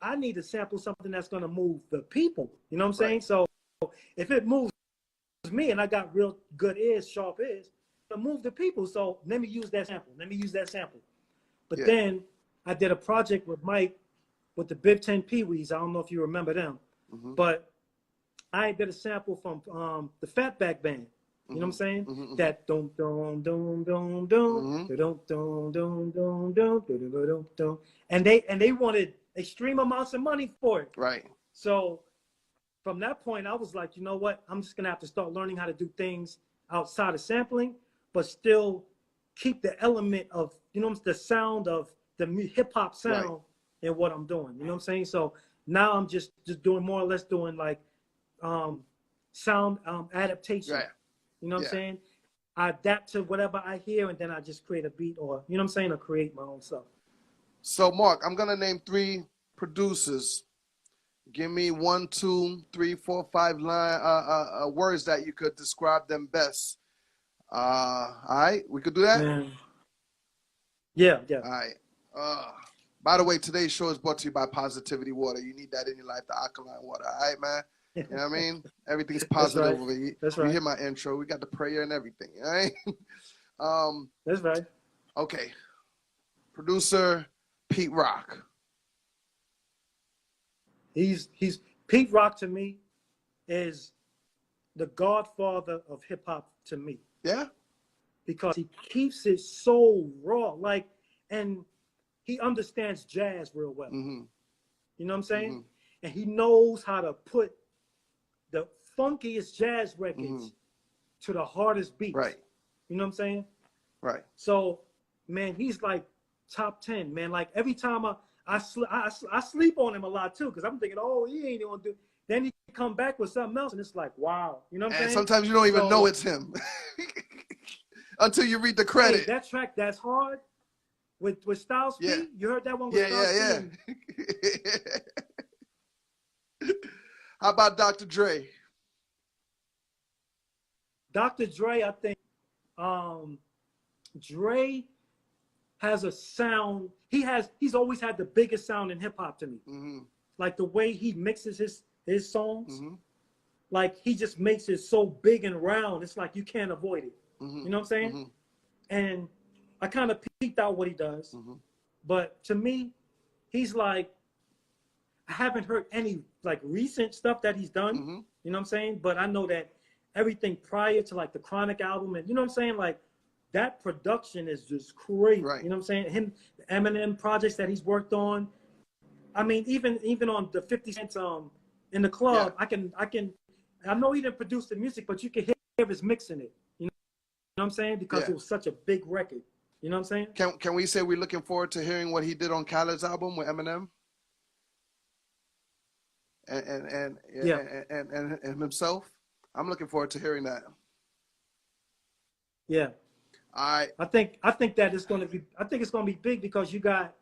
I need to sample something that's going to move the people. You know what I'm saying? So if it moves me and I got real good ears, sharp ears, it'll move the people. So let me use that sample. But then I did a project with Mike with the Bib 10 Pee-wees. I don't know if you remember them. But I did a sample from the Fatback Band. You know what I'm saying? That dum dum dum dum dum dum dum dum dum dum dum, and they wanted extreme amounts of money for it. Right. So from that point, I was like, you know what? I'm just gonna have to start learning how to do things outside of sampling, but still keep the element of, you know, the sound of the hip hop sound in what I'm doing. You know what I'm saying? So now I'm just doing more or less doing like sound adaptation. Right. You know what I'm saying? I adapt to whatever I hear, and then I just create a beat, or, you know what I'm saying, or create my own stuff. So, Mark, I'm going to name 3 producers. Give me 1, 2, 3, 4, 5 words that you could describe them best. All right? We could do that? Yeah. All right. By the way, today's show is brought to you by Positivity Water. You need that in your life, the alkaline water. All right, man? You know what I mean? Everything's positive over here. That's right. You hear my intro. We got the prayer and everything. All right? That's right. Okay. Producer Pete Rock. He's Pete Rock to me is the godfather of hip hop to me. Yeah? Because he keeps it so raw. Like, and he understands jazz real well. You know what I'm saying? And he knows how to put the funkiest jazz records to the hardest beats. Right. You know what I'm saying? Right. So, man, he's like top 10, man. Like every time I sleep on him a lot too, because I'm thinking, oh, he ain't gonna do. then he come back with something else, and it's like, wow, you know what I'm saying? And sometimes you don't even know it's him until you read the credit. Hey, that track, That's Hard, with Styles P. Yeah. You heard that one with Styles P? Yeah. How about Dr. Dre? Dr. Dre, I think Dre has a sound. He's always had the biggest sound in hip hop to me. Mm-hmm. Like the way he mixes his songs. Mm-hmm. Like he just makes it so big and round. It's like you can't avoid it. Mm-hmm. You know what I'm saying? Mm-hmm. And I kind of peeked out what he does. Mm-hmm. But to me, he's like, I haven't heard any like recent stuff that he's done. Mm-hmm. You know what I'm saying? But I know that everything prior to like the Chronic album, and you know what I'm saying? Like that production is just crazy. Right. You know what I'm saying? Him, the Eminem projects that he's worked on. I mean, even on the 50 Cent in the club, yeah. I know he didn't produce the music, but you can hear his mixing it. You know what I'm saying? Because yeah. it was such a big record. You know what I'm saying? Can we say we're looking forward to hearing what he did on Khaled's album with Eminem? And himself? I'm looking forward to hearing that. Yeah. All right. I think that it's going to be. I think it's going to be big because you got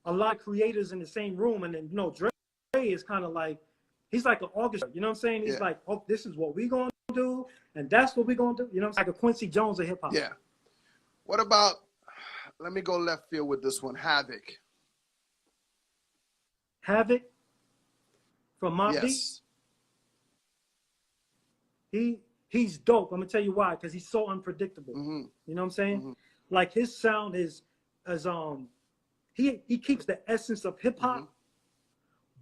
a lot of creators in the same room, and then Dre is kind of like he's like an orchestra. You know what I'm saying? He's like, oh, this is what we're going to do, and that's what we're going to do. You know, it's like a Quincy Jones of hip hop. Yeah. What about? Let me go left field with this one. Havoc. Havoc from Mobb Deep. He's dope. I'm gonna tell you why, because he's so unpredictable. Mm-hmm. You know what I'm saying? Mm-hmm. Like his sound is he keeps the essence of hip hop, mm-hmm.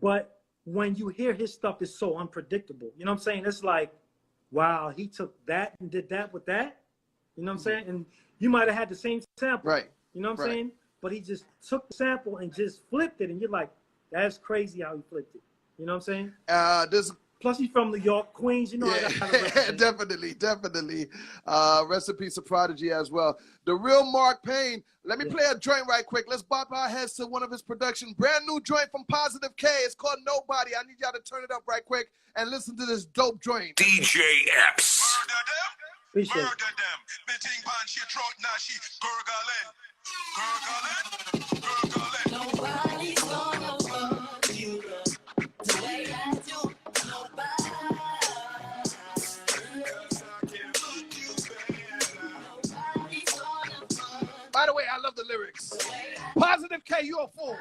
but when you hear his stuff, it's so unpredictable. You know what I'm saying? It's like, wow, he took that and did that with that. You know what I'm saying? And you might have had the same sample. Right. You know what I'm saying? But he just took the sample and just flipped it, and you're like, that's crazy how he flipped it. You know what I'm saying? Plus, he's from New York, Queens. You know, yeah, definitely. Rest in peace to Prodigy as well. The real Mark Payne. Let me play a joint right quick. Let's bop our heads to one of his productions. Brand new joint from Positive K. It's called Nobody. I need y'all to turn it up right quick and listen to this dope joint. DJ Epps. Appreciate it. Nobody's gonna fuck you the way I do. By the way, I love the lyrics. Positive K, you a fool.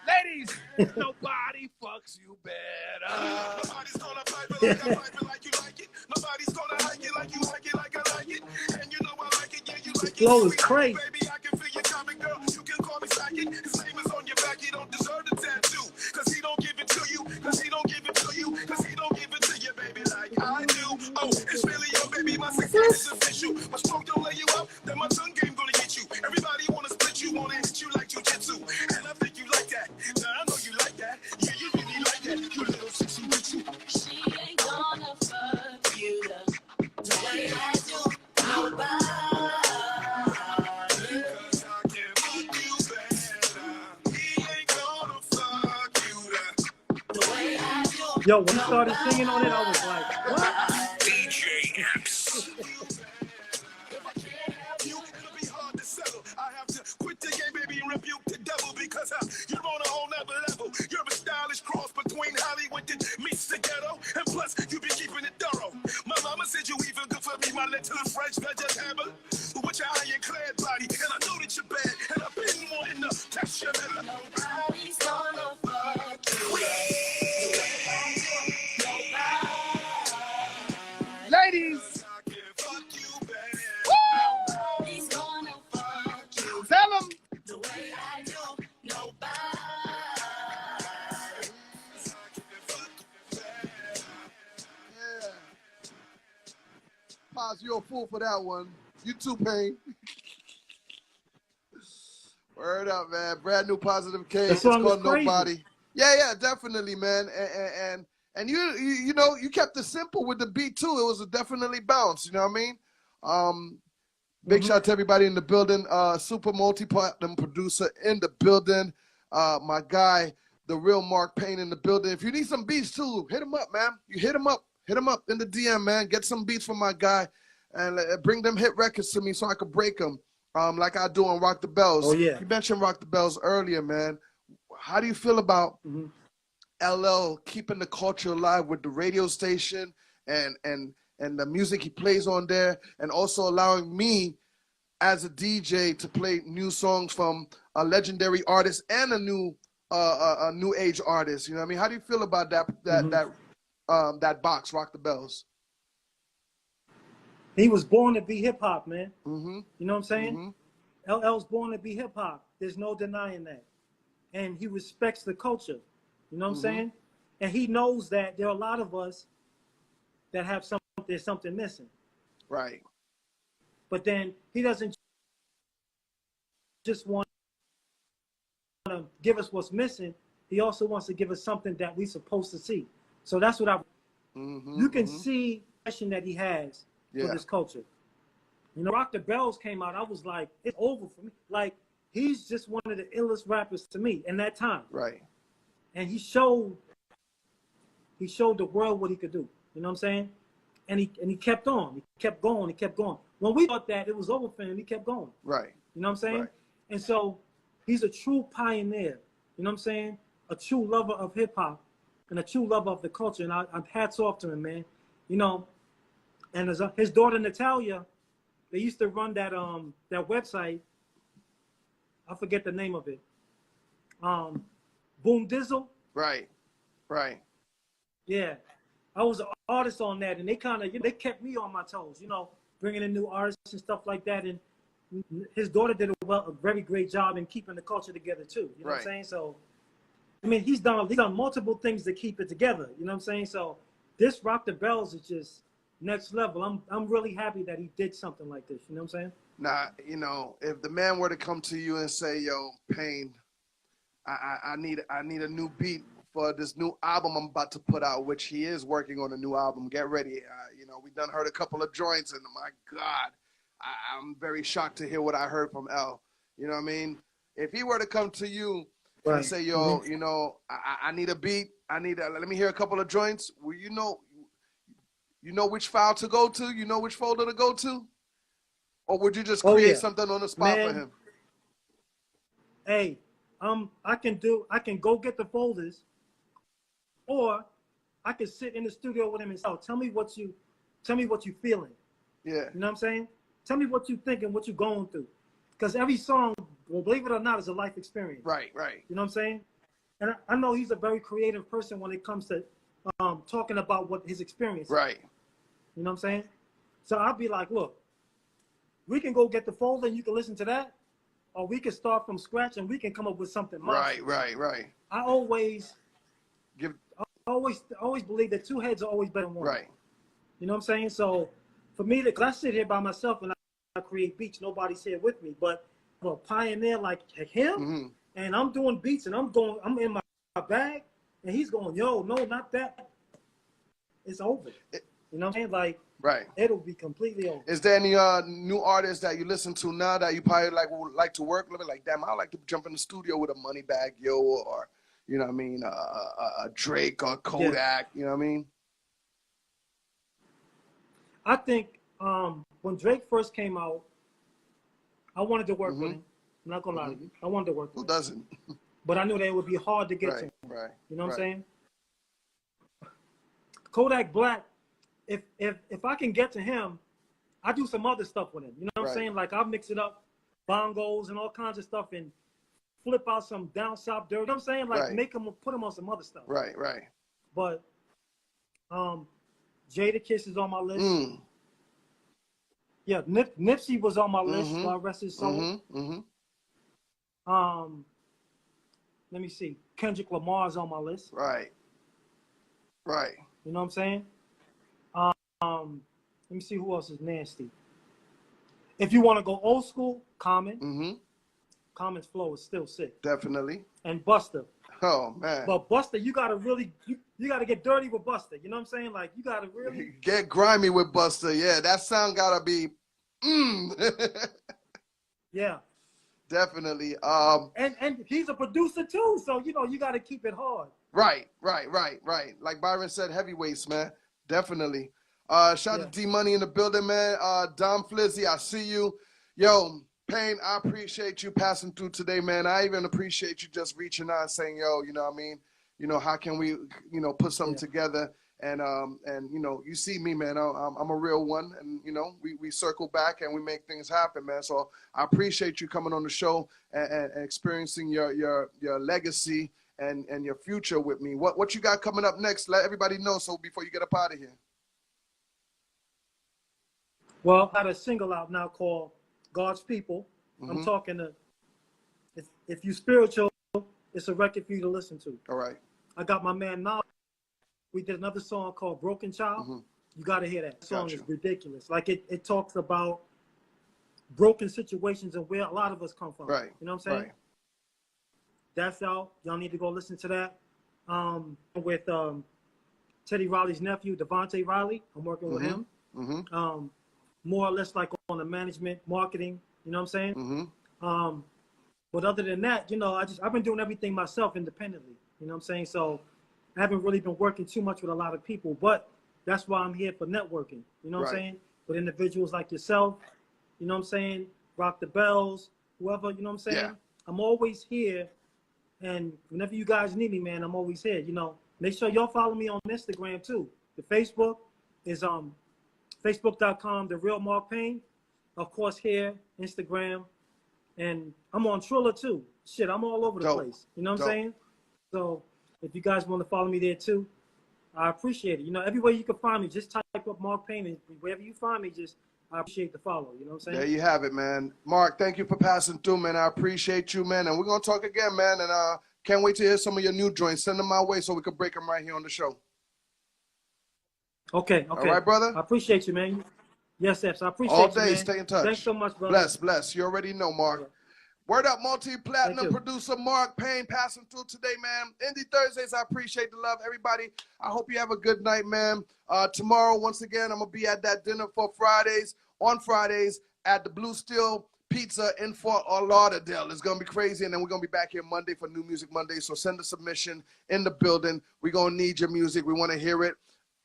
Ladies, nobody fucks you better. Nobody's gonna pipe it like I pipe it like you like it. Nobody's gonna like it like you like it like I like it. And you know I like it, yeah, you like it. Flow is crazy. Baby, I can feel your coming, girl. You can call me psychic. His name is on your back, he don't deserve the tattoo. Cause he don't give it to you. Cause he don't give it to you. Cause he don't give it to you, baby, like I do. Oh, it's really your baby, my success is official. My stroke don't lay you up, then my tongue game gonna get you. Everybody wanna split you, wanna hit you like jujitsu. And I think you like that. Now I know you like that. Yeah, you really like that. You little sexy bitch. She ain't gonna fuck you the way I do. Nobody. Cause I can fuck you better. He ain't gonna fuck you The way I do. Yo, when he started singing on it, I was like, what? DJ Epps. I have to quit the game, baby, and rebuke the devil because you're on a whole nother level. You're a stylish cross between Hollywood and meets the ghetto, and plus you be keeping it thorough. My mama said you even good for me, my little French vegetable with your ironclad body, and I know that you're bad, and I've been wanting to touch your middle. Nobody's gonna fuck you. Ladies, I can fuck you better. Nobody's gonna fuck you tell them. the way I do. Nobody. Yeah. Paz, you're a fool for that one. You too, Payne. Word up, man. Brand new Positive K. It's called Nobody. Yeah, definitely, man. And you know, you kept it simple with the beat too. It was definitely bounce. You know what I mean? Big shout out to everybody in the building. Super multi-platinum producer in the building. My guy, the real Mark Payne in the building. If you need some beats too, hit him up, man. You hit him up in the DM, man. Get some beats from my guy, and bring them hit records to me so I could break them, like I do on Rock the Bells. Oh yeah. You mentioned Rock the Bells earlier, man. How do you feel about LL keeping the culture alive with the radio station and the music he plays on there, and also allowing me as a DJ to play new songs from a legendary artist and a new age artist? You know what I mean? How do you feel about that box, Rock the Bells? He was born to be hip hop, man. Mm-hmm. You know what I'm saying? LL's born to be hip hop. There's no denying that. And he respects the culture. You know what I'm saying? And he knows that there are a lot of us that have something missing. Right. But then he doesn't just want to give us what's missing. He also wants to give us something that we're supposed to see. So that's what you can see the passion that he has for this culture. You know, Rock the Bells came out. I was like, it's over for me. Like, he's just one of the illest rappers to me in that time. Right. And he showed the world what he could do. You know what I'm saying? And he kept on. He kept going. He kept going. When we thought that it was over for him, he kept going. Right. You know what I'm saying? Right. And so he's a true pioneer. You know what I'm saying? A true lover of hip hop and a true lover of the culture. And I'm hats off to him, man. You know, and his daughter Natalia, they used to run that website. I forget the name of it. Boom Dizzle. Right. Right. Yeah, I was an artist on that, and they kind of they kept me on my toes. You know, bringing in new artists and stuff like that. And his daughter did a very great job in keeping the culture together too. You know what I'm saying? So, I mean, he's done multiple things to keep it together. You know what I'm saying? So, this Rock the Bells is just next level. I'm really happy that he did something like this. You know what I'm saying? Now, you know, if the man were to come to you and say, "Yo, Payne, I need a new beat for this new album I'm about to put out," which he is working on a new album. Get ready. You know, we done heard a couple of joints, and my God, I'm very shocked to hear what I heard from L. You know what I mean? If he were to come to you and say, "Yo, you know, I need a beat. Let me hear a couple of joints." Well, you know which file to go to? You know which folder to go to? Or would you just create something on the spot for him? Hey, I can go get the folders, or I can sit in the studio with him and say, tell me what you feeling. Yeah. You know what I'm saying? Tell me what you thinking, what you going through. Because every song, well, believe it or not, is a life experience. Right, right. You know what I'm saying? And I know he's a very creative person when it comes to talking about what his experience is. Right. You know what I'm saying? So I'll be like, look, we can go get the folder and you can listen to that, or we can start from scratch and we can come up with something. Right, right, right. I always believe that two heads are always better than one. Right. You know what I'm saying? So for me, because I sit here by myself and I create beats, nobody's here with me. But for a pioneer like him, and I'm doing beats and I'm in my bag, and he's going, yo, no, not that. It's over. You know what I'm saying? Like, right. It'll be completely over. Is there any new artists that you listen to now that you probably would like to work with? Like, damn, I like to jump in the studio with a Moneybagg Yo, or you know what I mean, a Drake or Kodak. You know what I mean? I think when Drake first came out, I wanted to work with him. I'm not gonna lie to you. I wanted to work with him. Who doesn't? But I knew that it would be hard to get to him. Right. You know what I'm saying? Kodak Black, if I can get to him, I do some other stuff with him. You know what I'm saying? Like, I'll mix it up, bongos and all kinds of stuff, and flip out some down south dirt. You know what I'm saying? Like, put him on some other stuff. Right, right. But Jadakiss is on my list. Yeah, Nipsey was on my list. God rest his soul. Let me see. Kendrick Lamar's on my list. Right. Right. You know what I'm saying? Let me see who else is nasty. If you want to go old school, Common. Common's flow is still sick. Definitely. And Busta. Oh man. But Busta, you gotta really you gotta get dirty with Busta. You know what I'm saying? Like, you gotta really get grimy with Busta. Yeah, that sound gotta be Yeah. Definitely. And he's a producer too, so you know you got to keep it hard. Right. Like Byron said, heavyweights, man. Definitely. Shout out to D Money in the building, man. Dom Flizzy, I see you. Yo, Payne, I appreciate you passing through today, man. I even appreciate you just reaching out and saying, yo, you know what I mean? You know, how can we, you know, put something together? And you know, you see me, man. I'm a real one, and you know, we circle back and we make things happen, man. So I appreciate you coming on the show and experiencing your legacy and your future with me. What you got coming up next? Let everybody know, so before you get up out of here. Well, I got a single out now called God's People. I'm talking to, if you spiritual, it's a record for you to listen to. All right. I got my man now. We did another song called Broken Child. You got to hear that. The song is ridiculous. Like it talks about broken situations and where a lot of us come from. Right. You know what I'm saying? Right. That's out. Y'all need to go listen to that. With Teddy Riley's nephew, Devontae Riley. I'm working with him. More or less like on the management, marketing. You know what I'm saying? But other than that, you know, I've been doing everything myself independently. You know what I'm saying? So I haven't really been working too much with a lot of people, but that's why I'm here for networking. You know what I'm saying? With individuals like yourself, you know what I'm saying? Rock the Bells, whoever, you know what I'm saying? Yeah. I'm always here, and whenever you guys need me, man, I'm always here. You know, make sure y'all follow me on Instagram too. The Facebook is Facebook.com, The Real Mark Payne. Of course, here, Instagram, and I'm on Triller too. Shit, I'm all over the place. You know what I'm saying? So if you guys want to follow me there too, I appreciate it. You know, everywhere you can find me, just type up Mark Payne, and wherever you find me, I appreciate the follow. You know what I'm saying? There you have it, man. Mark, thank you for passing through, man. I appreciate you, man. And we're going to talk again, man. And can't wait to hear some of your new joints. Send them my way so we can break them right here on the show. Okay. All right, brother? I appreciate you, man. Yes, Epps. I appreciate All you, day, man. stay in touch. Thanks so much, brother. Bless. You already know, Mark. Yeah. Word up, multi-platinum Thank you. producer Mark Payne passing through today, man. Indie Thursdays, I appreciate the love. Everybody, I hope you have a good night, man. Tomorrow, once again, I'm going to be at that dinner for Fridays, on Fridays, at the Blue Steel Pizza in Fort Lauderdale. It's going to be crazy, and then we're going to be back here Monday for New Music Monday, so send a submission in the building. We're going to need your music. We want to hear it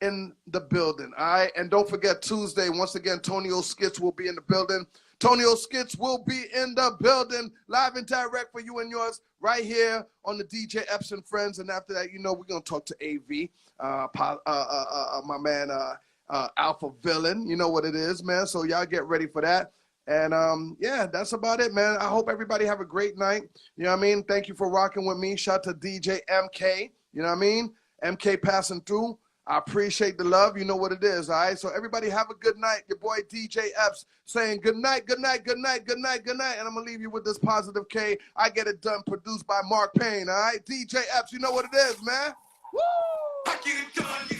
in the building, all right? And don't forget, Tuesday, once again, Tonio Skits will be in the building. Tonio Skits will be in the building, live and direct for you and yours, right here on the DJ Epps and Friends. And after that, you know, we're going to talk to AV, my man, Alpha Villain. You know what it is, man. So y'all get ready for that. And, yeah, that's about it, man. I hope everybody have a great night. You know what I mean? Thank you for rocking with me. Shout out to DJ MK. You know what I mean? MK passing through. I appreciate the love. You know what it is, all right? So everybody have a good night. Your boy DJ Epps saying good night, good night, good night, good night, good night. And I'm going to leave you with this Positive K. I Get It Done, produced by Mark Payne, all right? DJ Epps, you know what it is, man. Woo! I get it done.